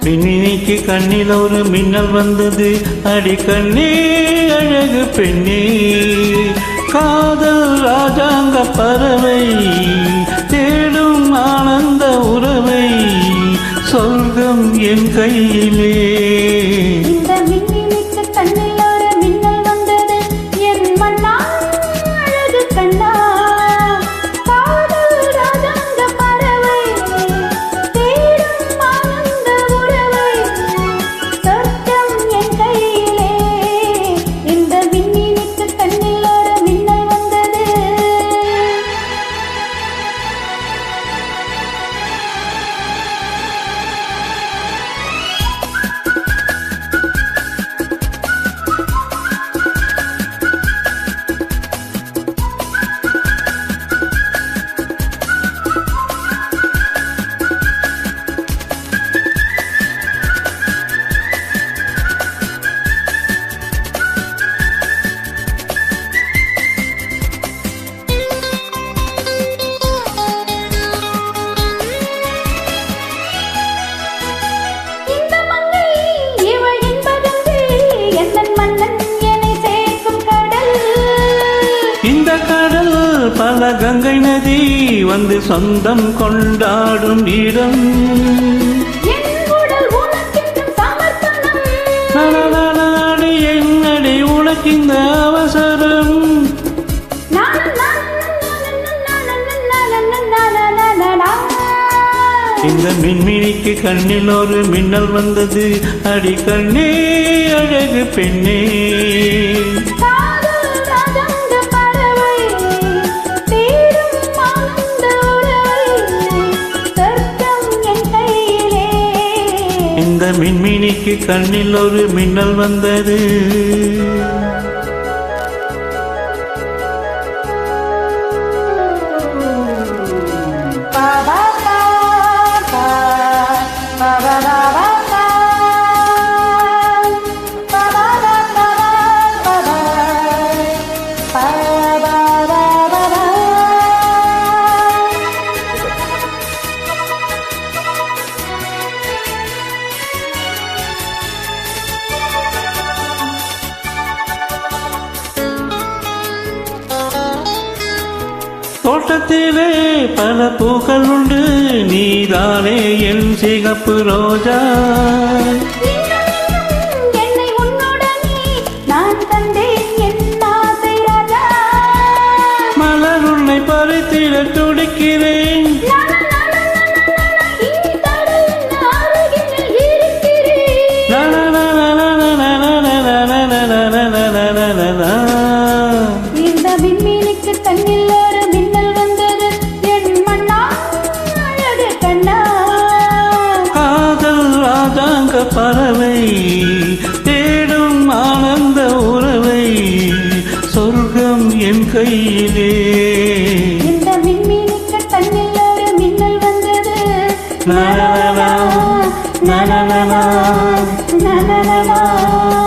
மின்னினிக்கு கண்ணில் ஒரு மின்னல் வந்தது. அடி கண்ணே அழகு பெண்ணே, காதல் ராஜாங்க பறவை தேடும் ஆனந்த உறவை, சொர்க்கம் என் கையிலே. இந்த கடல் பல கங்கை நதி வந்து சொந்தம் கொண்டாடும் இடம். என்னடி உனக்கு இந்த அவசரம்? இந்த மின்மினிக்கு கண்ணில் ஒரு மின்னல் வந்தது. அடி கண்ணே அழகு பெண்ணே, இந்த மின்மினிக்கு கண்ணில் ஒரு மின்னல் வந்தது. தோட்டத்திலே பல பூக்கள் உண்டு, நீதானே என் சிகப்பு ரோஜா. என்னை உன்னுடனே நான் தந்தேன் என் ஆசை ராஜா. மலர் உன்னை பறித்திட துடிக்கிறேன். இந்த விண்மீனுக்கு கண்ணில் ஒரு மின்னல் வந்தது. என் மண்ணா அழகு கண்ணா, காதல் ராஜாங்க பறவை தேடும் ஆனந்த உறவை, சொர்க்கம் என் கையிலே. இந்த விண்மீனுக்கு கண்ணில் ஒரு மின்னல் வந்தது. நா நா நா நா நா நா நா நா நா நா.